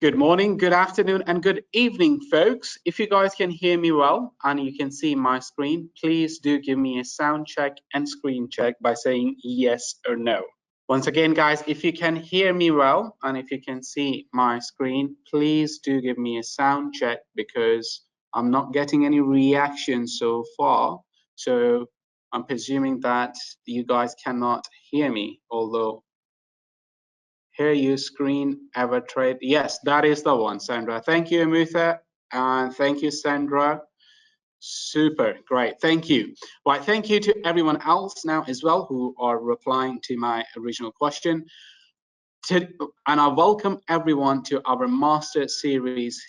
Good morning, good afternoon, and good evening, folks. If you guys can hear me well and you can see my screen, please do give me a sound check and screen check by saying yes or no. Once again, guys, if you can hear me well and if you can see my screen, please do give me a sound check because I'm not getting any reaction so far. So I'm presuming that you guys cannot hear me, although hear you screen AvaTrade. Yes, that is the one, Sandra. Thank you, Amutha, and thank you, Sandra. Super, great, thank you. Right, thank you to everyone else now as well who are replying to my original question. And I welcome everyone to our Master Series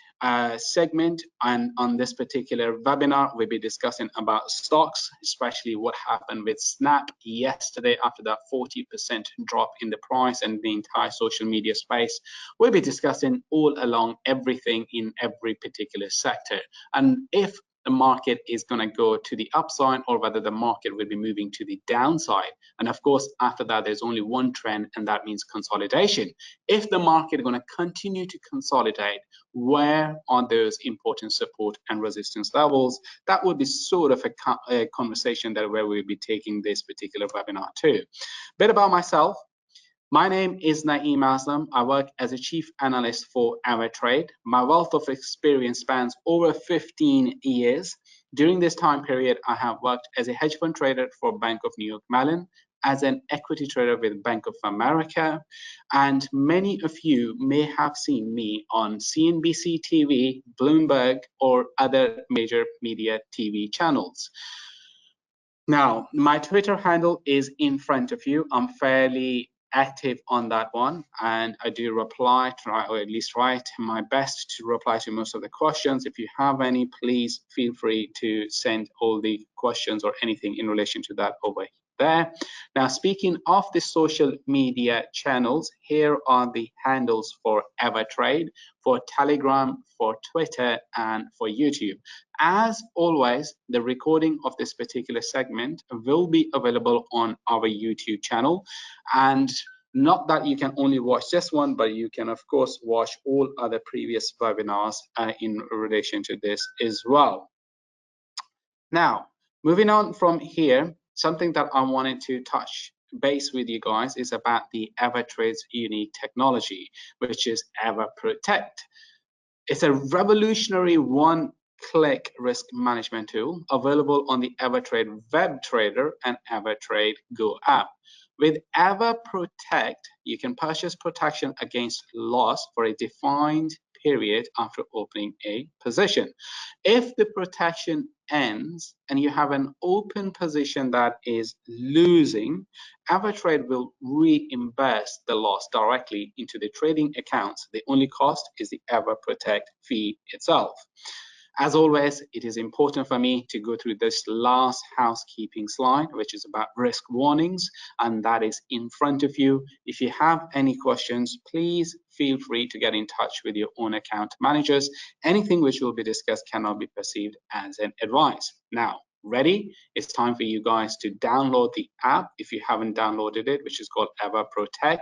segment. And on this particular webinar, we'll be discussing about stocks, especially what happened with Snap yesterday after that 40% drop in the price and the entire social media space. We'll be discussing all along everything in every particular sector. And if the market is going to go to the upside or whether the market will be moving to the downside. And of course, after that, there's only one trend, and that means consolidation. If the market is going to continue to consolidate, where are those important support and resistance levels? That would be sort of a conversation that where we'll be taking this particular webinar to. Bit about myself. My name is Naeem Aslam. I work as a chief analyst for AvaTrade. My wealth of experience spans over 15 years. During this time period, I have worked as a hedge fund trader for Bank of New York Mellon, as an equity trader with Bank of America, and many of you may have seen me on CNBC TV, Bloomberg, or other major media TV channels. Now, my Twitter handle is in front of you. I'm fairly active on that one, and I do reply, or at least try my best to reply to most of the questions. If you have any, please feel free to send all the questions or anything in relation to that over there. Now, speaking of the social media channels, here are the handles for AvaTrade, for Telegram, for Twitter, and for YouTube. As always, the recording of this particular segment will be available on our YouTube channel. And not that you can only watch this one, but you can, of course, watch all other previous webinars in relation to this as well. Now, moving on from here, something that I wanted to touch base with you guys is about the AvaTrade's unique technology, which is AvaProtect. It's a revolutionary one-click risk management tool available on the AvaTrade web trader and AvaTrade Go app. With AvaProtect, you can purchase protection against loss for a defined period after opening a position. If the protection ends and you have an open position that is losing, AvaTrade will reimburse the loss directly into the trading accounts. The only cost is the AvaProtect fee itself. As always, it is important for me to go through this last housekeeping slide, which is about risk warnings, and that is in front of you. If you have any questions, please feel free to get in touch with your own account managers. Anything which will be discussed cannot be perceived as an advice. Now, ready? It's time for you guys to download the app if you haven't downloaded it, which is called AvaProtect.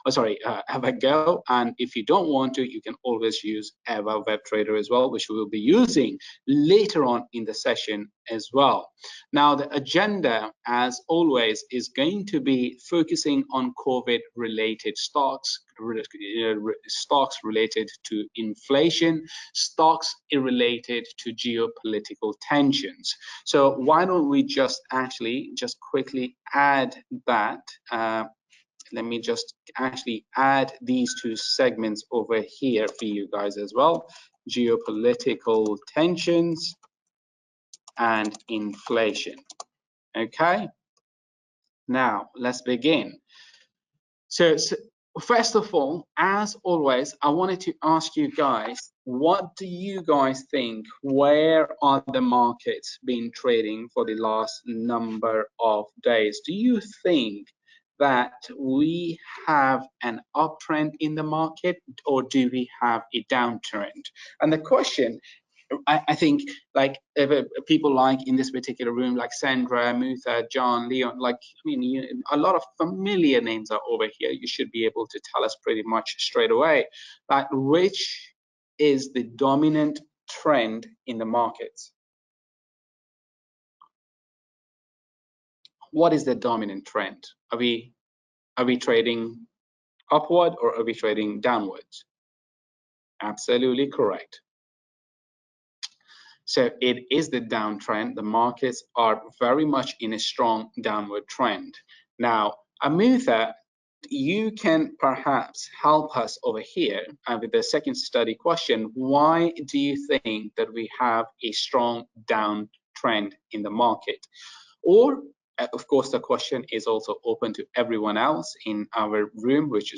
AvaGo. And if you don't want to, you can always use Ava Web Trader as well, which we will be using later on in the session as well. Now, the agenda, as always, is going to be focusing on COVID-related stocks, stocks related to inflation, stocks related to geopolitical tensions. So why don't we just quickly add that. Let me just actually add these two segments over here for you guys as well. Geopolitical tensions and inflation. Okay. Now let's begin. So first of all, as always, I wanted to ask you guys, what do you guys think? Where are the markets been trading for the last number of days? Do you think that we have an uptrend in the market, or do we have a downtrend? And the question I think like people like in this particular room, like Sandra, Mutha, John, Leon, like, I mean, a lot of familiar names are over here. You should be able to tell us pretty much straight away, like, which is the dominant trend in the markets. What is the dominant trend? Are we trading upward or are we trading downwards? Absolutely correct. So it is the downtrend. The markets are very much in a strong downward trend. Now, Amutha, you can perhaps help us over here with the second study question. Why do you think that we have a strong downtrend in the market? Or of course, the question is also open to everyone else in our room, which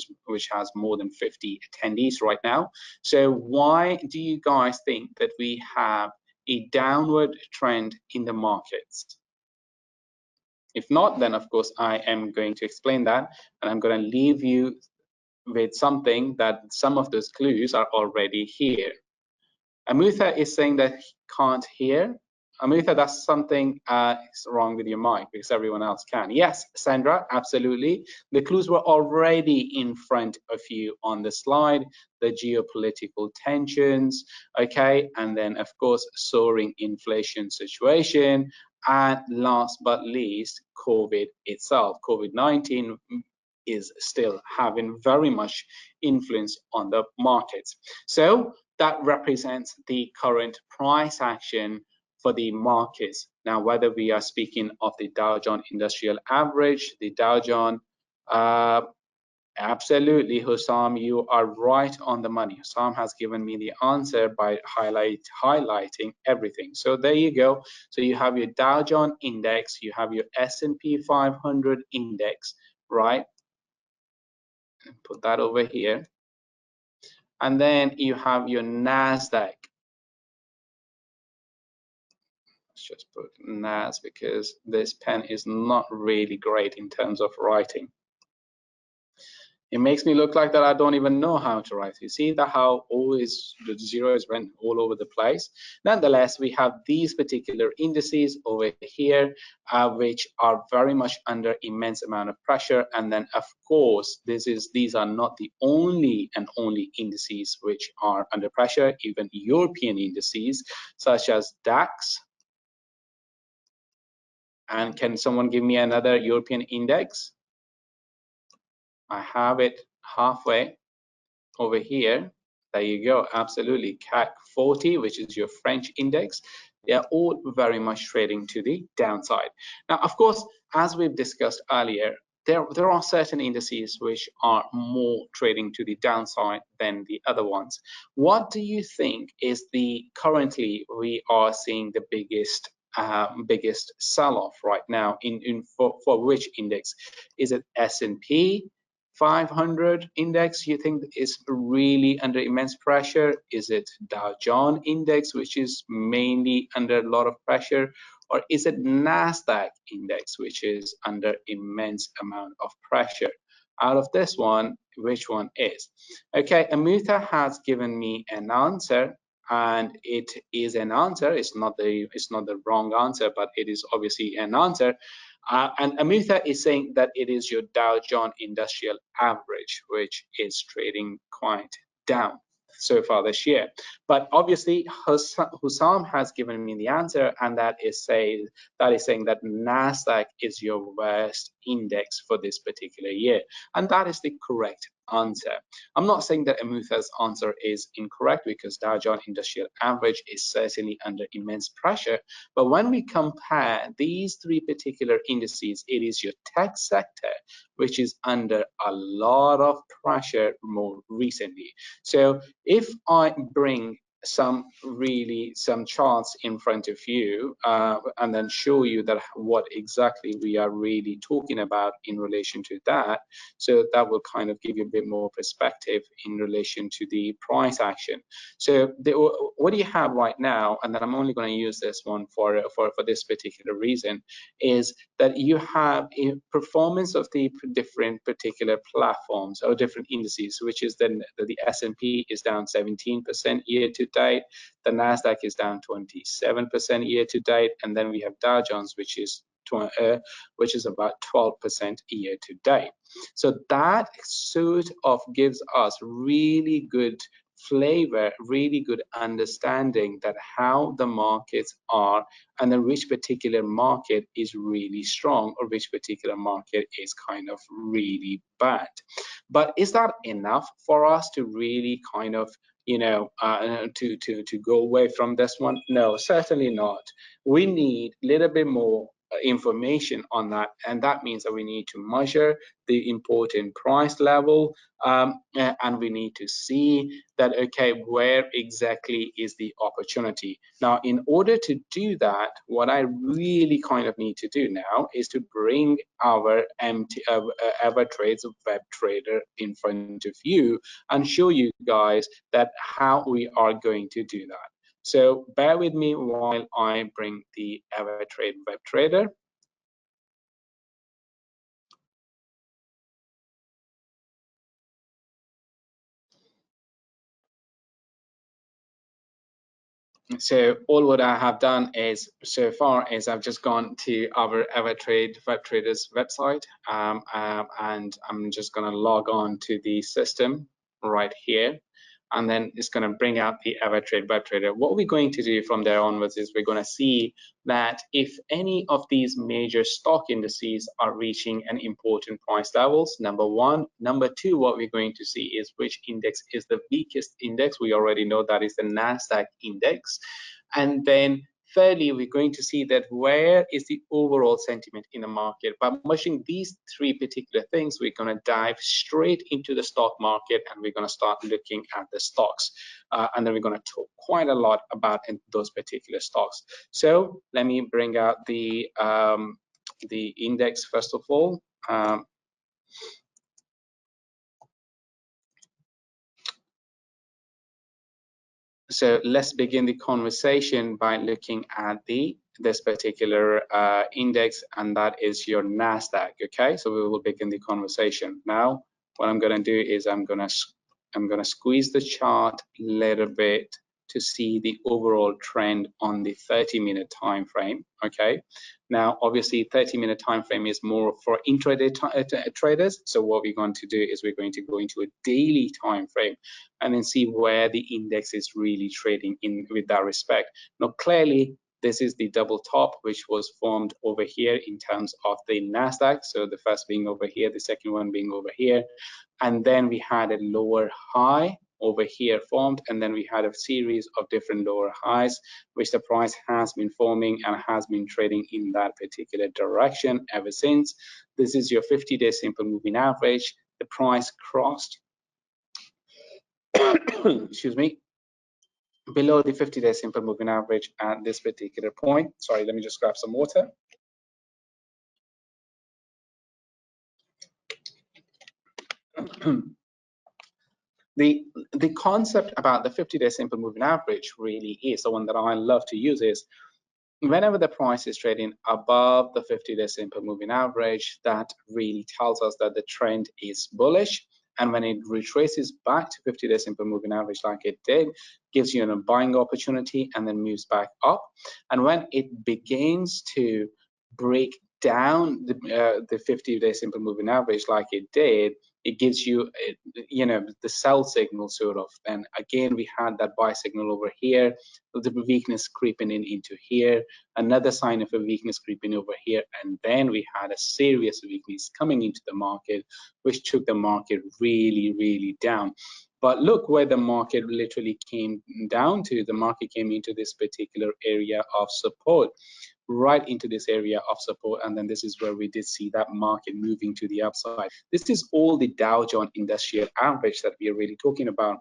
has more than 50 attendees right now. So why do you guys think that we have a downward trend in the markets? If not, then of course I am going to explain that, and I'm going to leave you with something that some of those clues are already here. Amutha is saying that he can't hear. Amutha, that's something is wrong with your mic because everyone else can. Yes, Sandra, absolutely. The clues were already in front of you on the slide. The geopolitical tensions, okay, and then of course soaring inflation situation, and last but least, COVID itself. COVID-19 is still having very much influence on the markets. So that represents the current price action for the markets. Now, whether we are speaking of the Dow Jones Industrial Average, the Dow Jones, absolutely, Hussam, you are right on the money. Hussam has given me the answer by highlighting everything. So there you go. So you have your Dow Jones index, you have your S&P 500 index, right? Put that over here. And then you have your Nasdaq. Let's just put NAS because this pen is not really great in terms of writing. It makes me look like that I don't even know how to write. You see that how always the zeros went all over the place. Nonetheless, we have these particular indices over here, which are very much under immense amount of pressure. And then, of course, these are not the only indices which are under pressure. Even European indices such as DAX. And can someone give me another European index? I have it halfway over here. There you go. Absolutely. CAC 40, which is your French index. They are all very much trading to the downside. Now, of course, as we've discussed earlier, there are certain indices which are more trading to the downside than the other ones. What do you think is currently we are seeing the biggest sell-off right now for which index? Is it S&P 500 index you think is really under immense pressure? Is it Dow Jones index, which is mainly under a lot of pressure? Or is it Nasdaq index, which is under immense amount of pressure? Out of this one, which one is? Okay, Amutha has given me an answer, and it is an answer. It's not the wrong answer, but it is obviously an answer. And Amutha is saying that it is your Dow Jones Industrial Average, which is trading quite down so far this year. But obviously, Hussam has given me the answer, and that is saying that Nasdaq is your worst index for this particular year, and that is the correct answer. I'm not saying that Amutha's answer is incorrect, because Dow Jones Industrial Average is certainly under immense pressure. But when we compare these three particular indices, it is your tech sector which is under a lot of pressure more recently. So if I bring some charts in front of you and then show you that what exactly we are really talking about in relation to that, so that will kind of give you a bit more perspective in relation to the price action. So what do you have right now, and then I'm only going to use this one for this particular reason, is that you have a performance of the different particular platforms or different indices, which is then the S&P is down 17% year to date. The Nasdaq is down 27% year to date, and then we have Dow Jones, which is about 12% year to date. So that sort of gives us really good flavor, really good understanding that how the markets are, and then which particular market is really strong or which particular market is kind of really bad. But is that enough for us to really kind of to go away from this one? No, certainly not. We need a little bit more information on that, and that means that we need to measure the important price level, and we need to see that, okay, where exactly is the opportunity. Now, in order to do that, what I really kind of need to do now is to bring our AvaTrade's web trader in front of you and show you guys that how we are going to do that. So bear with me while I bring the AvaTrade web trader. So all what I have done is so far is I've just gone to our AvaTrade web traders website, and I'm just going to log on to the system right here, and then it's going to bring out the AvaTrade web trader. What we're going to do from there onwards is we're going to see that if any of these major stock indices are reaching an important price levels, number one. Number two, what we're going to see is which index is the weakest index. We already know that is the Nasdaq index. And then thirdly, we're going to see that where is the overall sentiment in the market. By measuring these three particular things, we're going to dive straight into the stock market, and we're going to start looking at the stocks. And then we're going to talk quite a lot about those particular stocks. So let me bring out the index first of all. So let's begin the conversation by looking at this particular index, and that is your Nasdaq. Okay, so we will begin the conversation now. What I'm going to do is I'm going to squeeze the chart a little bit to see the overall trend on the 30-minute time frame. Okay, now obviously 30-minute time frame is more for intraday traders. So what we're going to do is we're going to go into a daily time frame and then see where the index is really trading in with that respect. Now clearly this is the double top which was formed over here in terms of the Nasdaq. So the first being over here, the second one being over here, and then we had a lower high over here formed, and then we had a series of different lower highs which the price has been forming and has been trading in that particular direction ever since. This is your 50-day simple moving average. The price crossed excuse me, below the 50-day simple moving average at this particular point. Sorry, let me just grab some water. The concept about the 50-day simple moving average really is the one that I love to use is whenever the price is trading above the 50-day simple moving average, that really tells us that the trend is bullish. And when it retraces back to 50-day simple moving average like it did, gives you a buying opportunity and then moves back up. And when it begins to break down the 50-day simple moving average like it did, it gives you the sell signal sort of. And again, we had that buy signal over here, the weakness creeping in into here, another sign of a weakness creeping over here, and then we had a serious weakness coming into the market which took the market really down. But look where the market literally came down to. The market came into this particular area of support, right into this area of support, and then this is where we did see that market moving to the upside. This is all the Dow Jones Industrial Average that we are really talking about.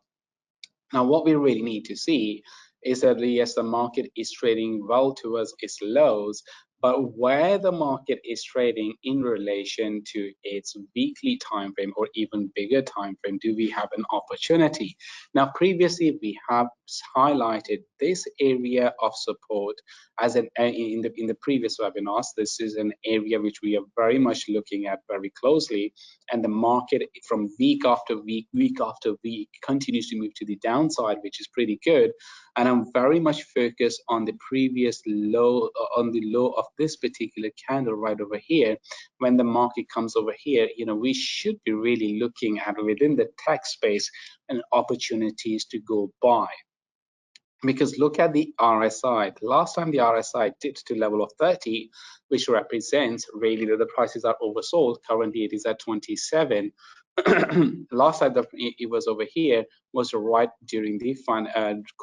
Now what we really need to see is that yes, the market is trading well towards its lows, but where the market is trading in relation to its weekly time frame or even bigger time frame, do we have an opportunity? Now previously we have highlighted this area of support as in the previous webinars. This is an area which we are very much looking at very closely, and the market from week after week, week after week continues to move to the downside, which is pretty good. And I'm very much focused on the previous low, on the low of this particular candle right over here. When the market comes over here, you know, we should be really looking at within the tech space and opportunities to go buy. Because look at the RSI. The last time the RSI dipped to level of 30, which represents really that the prices are oversold. Currently it is at 27. Last time that it was over here was right during the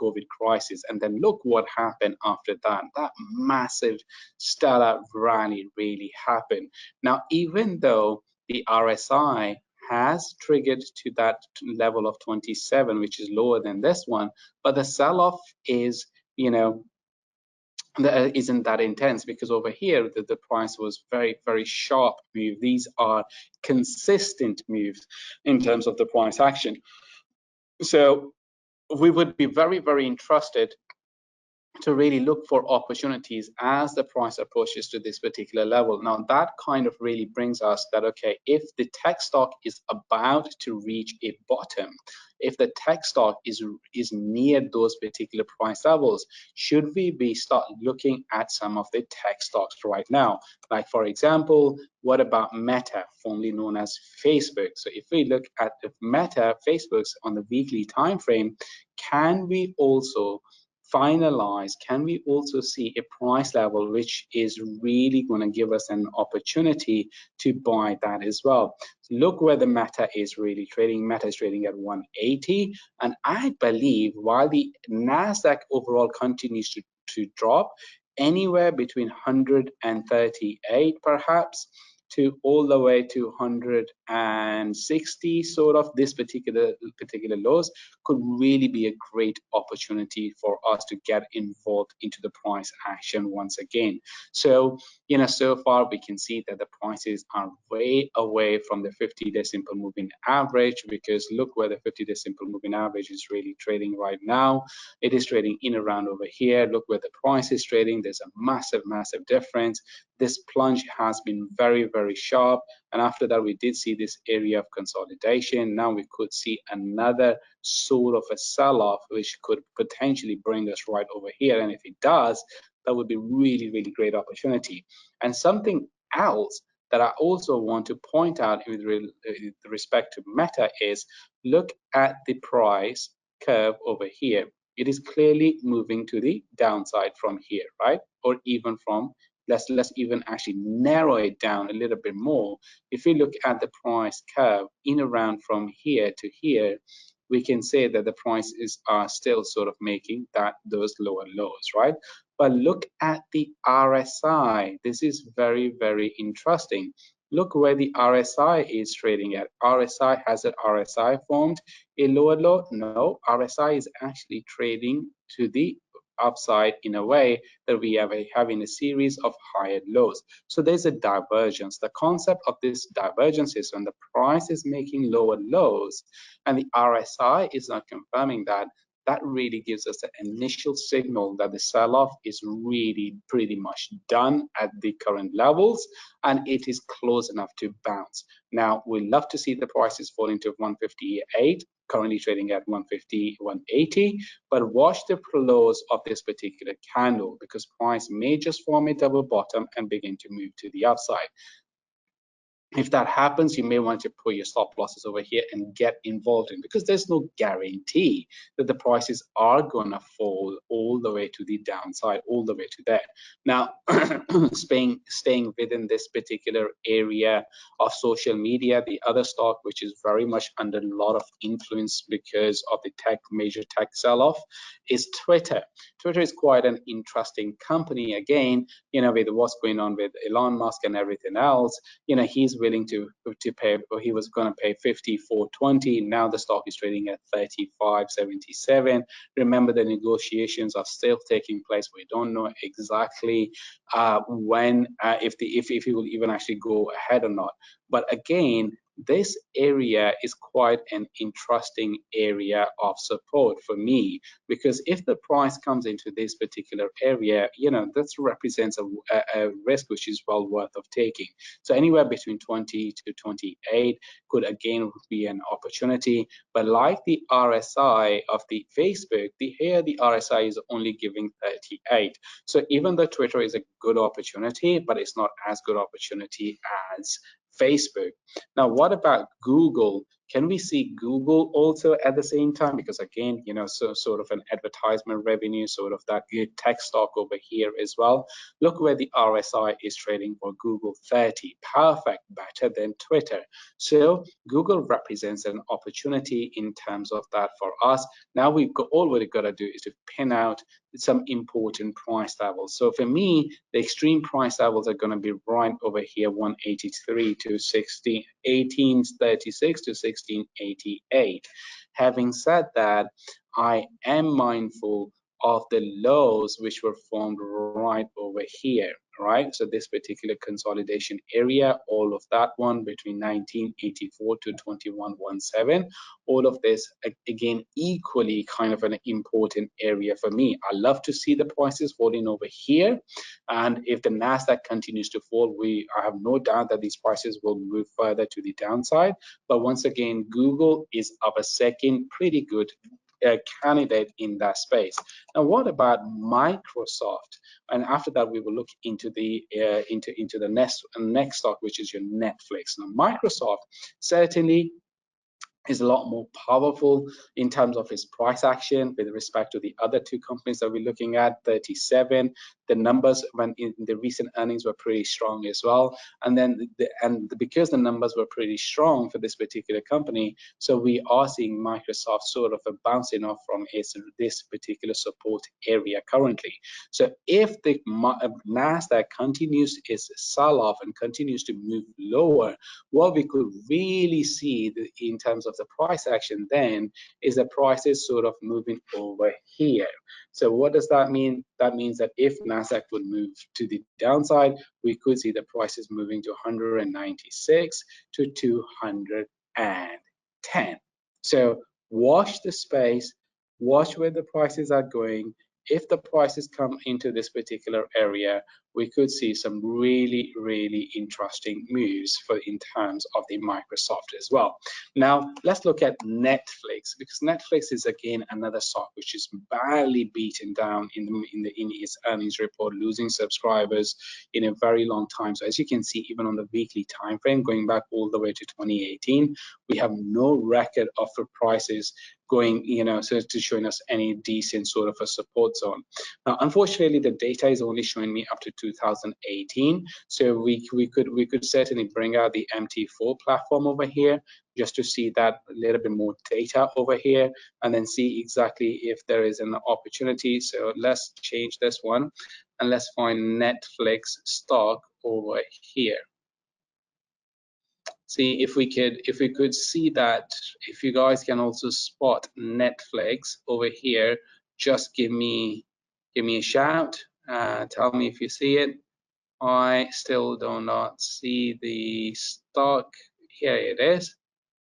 COVID crisis. And then look what happened after that. That massive stellar rally really happened. Now, even though the RSI has triggered to that level of 27, which is lower than this one, but the sell-off is, you know, isn't that intense, because over here the price was very sharp move. These are consistent moves in terms of the price action. So we would be very interested to really look for opportunities as the price approaches to this particular level. Now that kind of really brings us that, okay, if the tech stock is about to reach a bottom, if the tech stock is near those particular price levels, should we be start looking at some of the tech stocks right now? Like for example, what about Meta, formerly known as Facebook? So if we look at the Meta, Facebook's on the weekly time frame, can we also finalize, can we also see a price level which is really going to give us an opportunity to buy that as well? So look where the Meta is really trading. Meta is trading at 180, and I believe while the Nasdaq overall continues to drop anywhere between 138 perhaps to all the way to 160, sort of this particular lows could really be a great opportunity for us to get involved into the price action once again. So, you know, so far we can see that the prices are way away from the 50-day simple moving average, because look where the 50-day simple moving average is really trading right now. It is trading in around over here. Look where the price is trading. There's a massive difference. This plunge has been very sharp, and after that we did see this area of consolidation. Now we could see another sort of a sell-off which could potentially bring us right over here, and if it does, that would be really great opportunity. And something else that I also want to point out with respect to Meta is look at the price curve over here. It is clearly moving to the downside from here, right? Or even from, let's even actually narrow it down a little bit more. If we look at the price curve in around from here to here, we can say that the prices are still sort of making those lower lows, right? But look at the RSI. This is very interesting. Look where the RSI is trading at. RSI, has an RSI formed a lower low? No, RSI is actually trading to the upside in a way that we are having a series of higher lows. So there's a divergence. The concept of this divergence is when the price is making lower lows and the RSI is not confirming that, that really gives us an initial signal that the sell-off is really pretty much done at the current levels and it is close enough to bounce. Now, we love to see the prices fall into 158, currently trading at 150, 180, but watch the close of this particular candle, because price may just form a double bottom and begin to move to the upside. If that happens, you may want to put your stop losses over here and get involved in, because there's no guarantee that the prices are going to fall all the way to the downside, all the way to there. Now, staying within this particular area of social media, the other stock which is very much under a lot of influence because of the major tech sell-off is Twitter. Twitter is quite an interesting company. Again, you know, with what's going on with Elon Musk and everything else, you know, he's willing to pay, or he was going to pay 54.20. Now the stock is trading at 35.77. Remember, the negotiations are still taking place. We don't know exactly when, if he will even actually go ahead or not. But again, this area is quite an interesting area of support for me, because if the price comes into this particular area, you know, that represents a risk which is well worth of taking. So anywhere between 20 to 28 could again be an opportunity. But like the RSI of the Facebook, here the RSI is only giving 38. So even though Twitter is a good opportunity, but it's not as good opportunity as Facebook. Now, what about Google? Can we see Google also at the same time? Because again, you know, so sort of an advertisement revenue, sort of that good tech stock over here as well. Look where the RSI is trading for Google, 30. Perfect, better than Twitter. So Google represents an opportunity in terms of that for us. Now all we've got to do is to pin out some important price levels. So for me, the extreme price levels are going to be right over here, 183 to 1836 to 1688. Having said that, I am mindful of the lows which were formed right over here, right? So this particular consolidation area, all of that one between 1984 to 2117, all of this again equally kind of an important area for me. I love to see the prices falling over here, and if the Nasdaq continues to fall, I have no doubt that these prices will move further to the downside. But once again, Google is of a second pretty good candidate in that space. Now, what about Microsoft? And after that, we will look into the into the next stock, which is your Netflix. Now, Microsoft certainly is a lot more powerful in terms of its price action with respect to the other two companies that we're looking at. 37, the numbers when in the recent earnings were pretty strong as well, and then because the numbers were pretty strong for this particular company, so we are seeing Microsoft sort of bouncing off from this particular support area currently. So if the Nasdaq continues its sell-off and continues to move lower, what we could really see in terms of the price action then is the prices sort of moving over here. So what does that mean? That means that if Nasdaq would move to the downside, we could see the prices moving to 196 to 210. So watch the space, watch where the prices are going. If the prices come into this particular area, we could see some really, really interesting moves in terms of the Microsoft as well. Now, let's look at Netflix, because Netflix is again another stock which is badly beaten down in its earnings report, losing subscribers in a very long time. So as you can see, even on the weekly time frame, going back all the way to 2018, we have no record of prices going, you know, so to showing us any decent sort of a support zone. Now, unfortunately, the data is only showing me up to 2018. So we could certainly bring out the MT4 platform over here just to see that a little bit more data over here, and then see exactly if there is an opportunity. So let's change this one and let's find Netflix stock over here. See if we could see that. If you guys can also spot Netflix over here, just give me a shout. Tell me if you see it. I still do not see the stock. Here it is.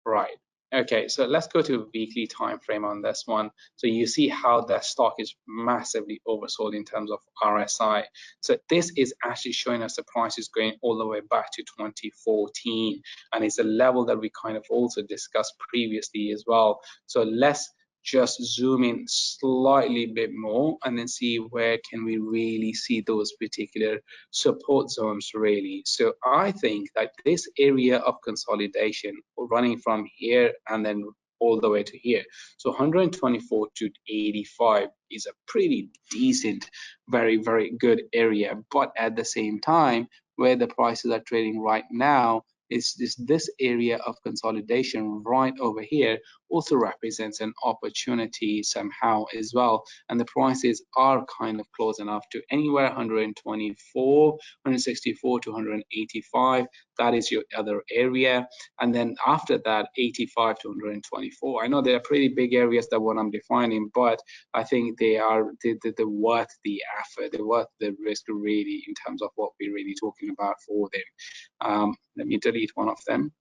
Right. Okay, so let's go to a weekly time frame on this one. So you see how the stock is massively oversold in terms of RSI. So this is actually showing us the prices going all the way back to 2014, and it's a level that we kind of also discussed previously as well. So let's just zoom in slightly bit more and then see where can we really see those particular support zones really. So I think that this area of consolidation running from here and then all the way to here, so 124 to 85 is a pretty decent, very, very good area. But at the same time, where the prices are trading right now is this area of consolidation right over here also represents an opportunity somehow as well, and the prices are kind of close enough to anywhere 124, 164 to 185. That is your other area, and then after that 85 to 124. I know they are pretty big areas that what I'm defining, but I think they are the worth the effort, they're worth the risk really in terms of what we're really talking about for them. Let me delete one of them.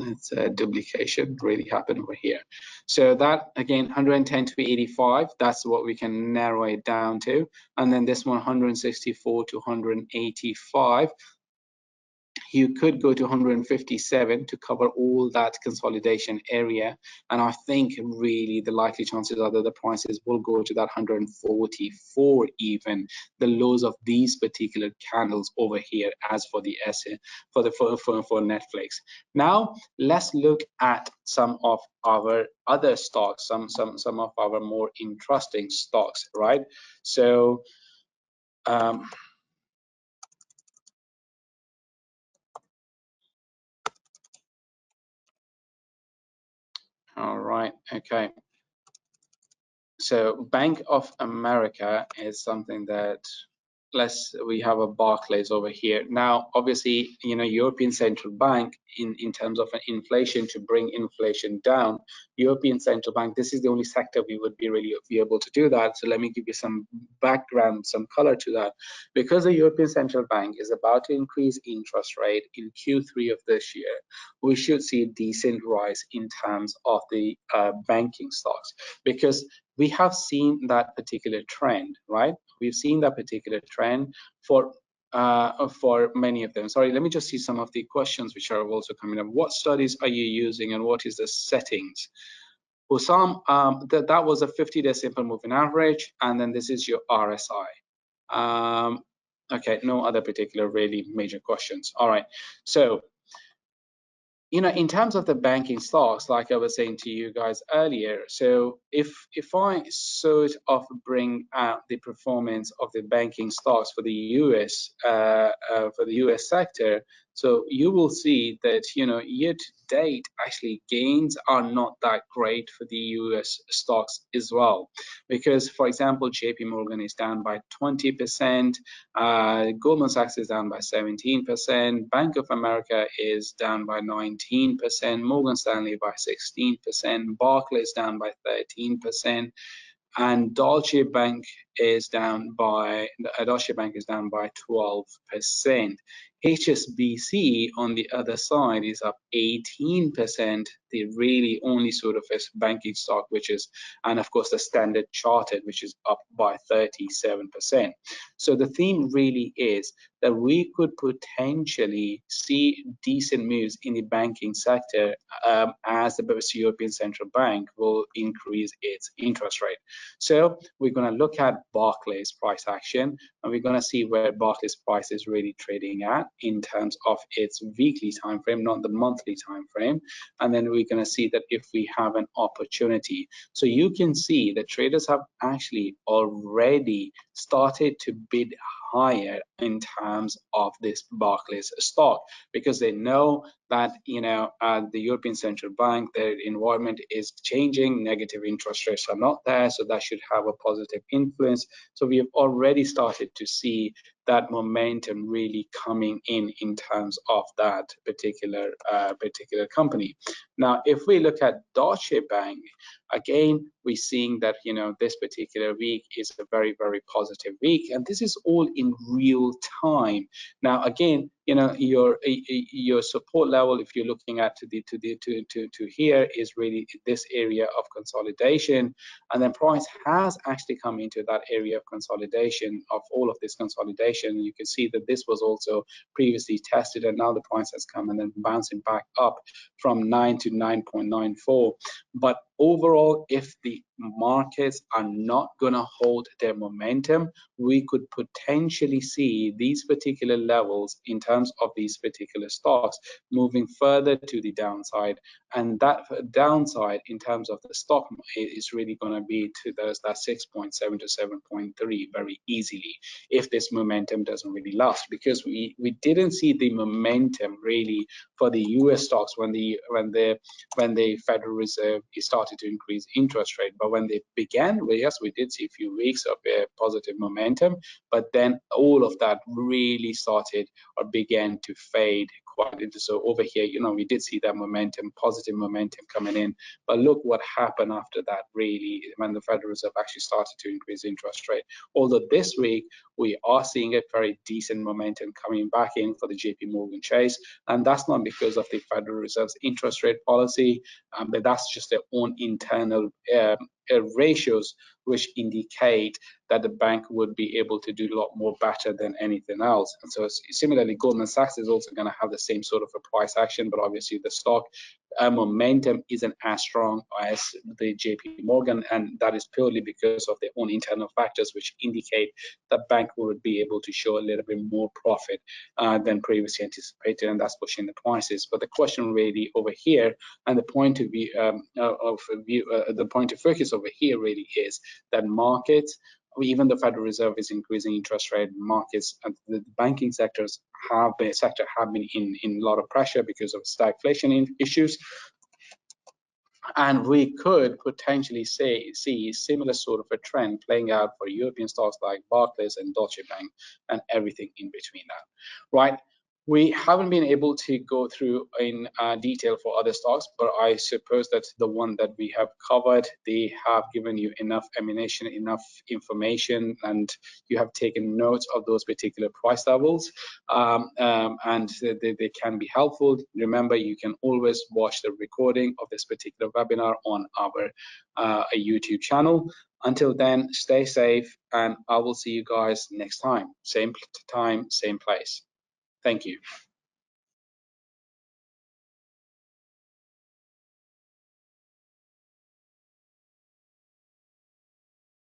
it's a duplication really happened over here. So that again 110 to 85, that's what we can narrow it down to. And then this one 164 to 185. You could go to 157 to cover all that consolidation area, and I think really the likely chances are that the prices will go to that 144, even the lows of these particular candles over here as for the for Netflix. Now let's look at some of our other stocks, some of our more interesting stocks, right? So all right, okay. So Bank of America is something that we have a Barclays over here. Now, obviously, you know, European Central Bank in terms of an inflation, to bring inflation down, European Central Bank, this is the only sector we would be really be able to do that. So let me give you some background, some color to that. Because the European Central Bank is about to increase interest rate in Q3 of this year, we should see a decent rise in terms of the banking stocks, because we have seen that particular trend, right? We've seen that particular trend for many of them. Sorry, let me just see some of the questions which are also coming up. What studies are you using and what is the settings? Hussam, that was a 50-day simple moving average, and then this is your RSI. Okay, no other particular really major questions. All right, so you know, in terms of the banking stocks, like I was saying to you guys earlier, so if I sort of bring out the performance of the banking stocks for the US sector, so you will see that, you know, year to date, actually gains are not that great for the US stocks as well, because for example, JP Morgan is down by 20%, Goldman Sachs is down by 17%, Bank of America is down by 19%, Morgan Stanley by 16%, Barclays down by 13%, and Deutsche Bank is down by 12%. HSBC on the other side is up 18%. The really only sort of banking stock which is, and of course the Standard Chartered, which is up by 37%. So the theme really is that we could potentially see decent moves in the banking sector as the European Central Bank will increase its interest rate. So we're going to look at Barclays price action, and we're going to see where Barclays price is really trading at in terms of its weekly time frame, not the monthly time frame. And then we're going to see that if we have an opportunity. So you can see that traders have actually already started to bid higher in terms of this Barclays stock, because they know that, you know, the European Central Bank, their environment is changing, negative interest rates are not there, so that should have a positive influence. So we have already started to see that momentum really coming in terms of that particular company. Now, if we look at Deutsche Bank, again, we're seeing that, you know, this particular week is a very, very positive week, and this is all in real time. Now, again, you know, your support level, if you're looking at to here, is really this area of consolidation, and then price has actually come into that area of consolidation, of all of this consolidation. You can see that this was also previously tested, and now the price has come and then bouncing back up from 9 to 9.94. But overall, if the markets are not going to hold their momentum, we could potentially see these particular levels in terms of these particular stocks moving further to the downside, and that downside in terms of the stock is really going to be to that 6.7 to 7.3 very easily if this momentum doesn't really last, because we didn't see the momentum really for the US stocks when the Federal Reserve started to increase interest rate. But when they began, well, yes, we did see a few weeks of positive momentum, but then all of that really started or began to fade quite into. So over here, you know, we did see that momentum, positive momentum coming in, but look what happened after that, really, when the Federal Reserve actually started to increase interest rate. Although this week we are seeing a very decent momentum coming back in for the JP Morgan Chase, and that's not because of the Federal Reserve's interest rate policy, but that's just their own internal ratios, which indicate that the bank would be able to do a lot more better than anything else. And so similarly, Goldman Sachs is also going to have the same sort of a price action, but obviously the stock momentum isn't as strong as the JP Morgan, and that is purely because of their own internal factors, which indicate that bank would be able to show a little bit more profit than previously anticipated, and that's pushing the prices. But the question really over here, and the point of view the point of focus over here really is that markets, even the Federal Reserve is increasing interest rate, markets and the banking sectors have been in a lot of pressure because of stagflation issues. And we could potentially see similar sort of a trend playing out for European stocks like Barclays and Deutsche Bank and everything in between that, right? We haven't been able to go through in detail for other stocks, but I suppose that the one that we have covered, they have given you enough ammunition, enough information, and you have taken notes of those particular price levels, and they can be helpful. Remember, you can always watch the recording of this particular webinar on our YouTube channel. Until then, stay safe, and I will see you guys next time. Same time, same place. Thank you.